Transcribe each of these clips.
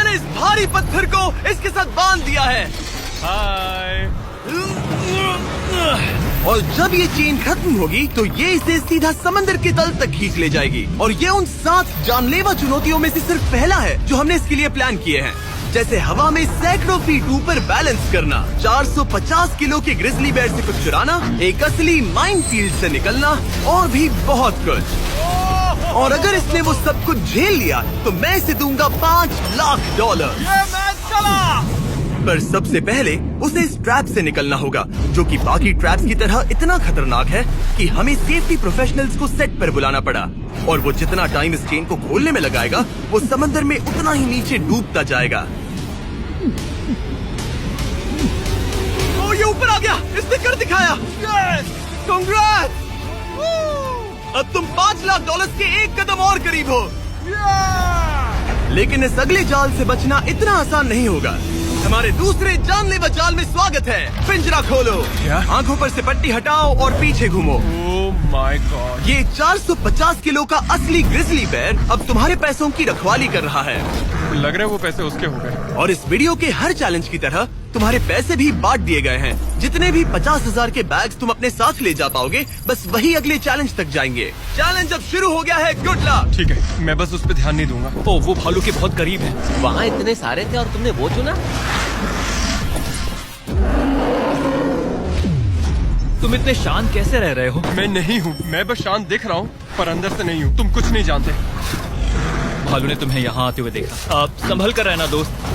मैंने इस भारी पत्थर को इसके साथ बांध दिया है। हाय। और जब ये चेन खत्म होगी तो ये इसे सीधा समंदर के तल तक खींच ले जाएगी। और ये उन 7 जानलेवा चुनौतियों में से सिर्फ पहला है जो हमने इसके लिए प्लान किए हैं, जैसे हवा में सैकड़ों फीट ऊपर बैलेंस करना, 450 किलो के ग्रिजली बेयर से कुछ चुराना, एक असली माइनफील्ड से निकलना और भी बहुत कुछ। और अगर इसने वो सब कुछ झेल लिया तो मैं इसे दूंगा $5 लाख। ये मैच चला। पर सबसे पहले उसे इस ट्रैप से निकलना होगा, जो कि बाकी ट्रैप्स की तरह इतना खतरनाक है कि हमें सेफ्टी प्रोफेशनल्स को सेट पर बुलाना पड़ा। और वो जितना टाइम इस चेन को खोलने में लगाएगा, वो समंदर में उतना ही नीचे डूबता जाएगा। ओ, ये ऊपर आ गया, इसने कर दिखाया। कांग्रेस! अब तुम $5 लाख के एक कदम और करीब हो। लेकिन इस अगले जाल से बचना इतना आसान नहीं होगा। हमारे दूसरे जानलेवा जाल में स्वागत है। पिंजरा खोलो, क्या? आंखों पर से पट्टी हटाओ और पीछे घूमो। Oh my God. ये 450 किलो का असली ग्रिजली बेयर अब तुम्हारे पैसों की रखवाली कर रहा है। लग रहा है वो पैसे उसके हो गए। और इस वीडियो के हर चैलेंज की तरह तुम्हारे पैसे भी बांट दिए गए हैं। जितने भी 50,000 के बैग्स तुम अपने साथ ले जा पाओगे, बस वही अगले चैलेंज तक जाएंगे। चैलेंज अब शुरू हो गया है। Good luck. ठीक है, मैं बस उस पर ध्यान नहीं दूंगा। ओ, वो भालू के बहुत करीब है। वहाँ इतने सारे थे और तुमने वो चुना। तुम इतने शांत कैसे रह रहे हो? मैं नहीं हूँ, मैं बस शांत दिख रहा हूँ पर अंदर से नहीं हूँ। तुम कुछ नहीं जानते। भालू ने तुम्हें यहाँ आते हुए देखा। आप संभल कर रहना दोस्त।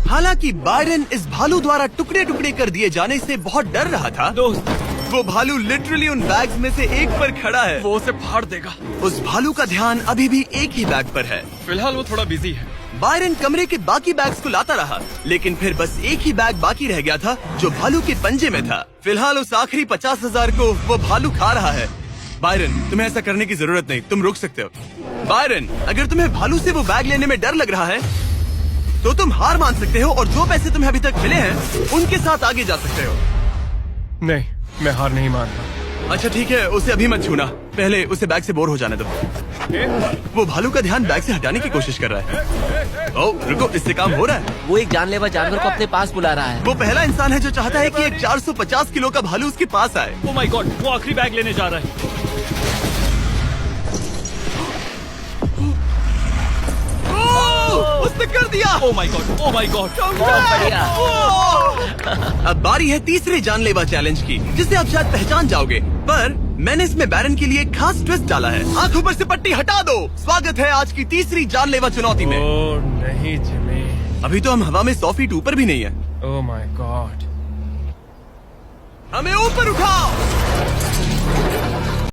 हालांकि बायरन इस भालू द्वारा टुकड़े टुकड़े कर दिए जाने से बहुत डर रहा था। दोस्त, वो भालू लिटरली उन बैग्स में से एक पर खड़ा है। वो उसे फाड़ देगा। उस भालू का ध्यान अभी भी एक ही बैग पर है। फिलहाल वो थोड़ा बिजी है। बायरन कमरे के बाकी बैग्स को लाता रहा, लेकिन फिर बस एक ही बैग बाकी रह गया था जो भालू के पंजे में था। फिलहाल उस आखिरी 50,000 को वो भालू खा रहा है। बायरन, तुम्हें ऐसा करने की जरूरत नहीं, तुम रुक सकते हो। बायरन, अगर तुम्हें भालू से वो बैग लेने में डर लग रहा है तो तुम हार मान सकते हो और जो पैसे तुम्हें अभी तक मिले हैं उनके साथ आगे जा सकते हो। नहीं, मैं हार नहीं मानता। अच्छा ठीक है, उसे अभी मत छूना, पहले उसे बैग से बोर हो जाने दो। वो भालू का ध्यान बैग से हटाने की कोशिश कर रहा है। ओह रुको, इससे काम हो रहा है। वो एक जानलेवा जानवर को अपने पास बुला रहा है। वो पहला इंसान है जो चाहता है कि एक 450 किलो का भालू उसके पास आए। ओ माय गॉड, वो आखिरी बैग लेने जा रहा है। उसने कर दिया। Oh my God, oh my God. बढ़िया। अब बारी है तीसरे जानलेवा चैलेंज की, जिसे आप शायद पहचान जाओगे, पर मैंने इसमें बैरन के लिए एक खास ट्विस्ट डाला है। आंखों पर से पट्टी हटा दो। स्वागत है आज की तीसरी जानलेवा चुनौती में। ओह नहीं जिमी। अभी तो हम हवा में 100 फीट ऊपर भी नहीं है। Oh my God. हमें ऊपर उठा।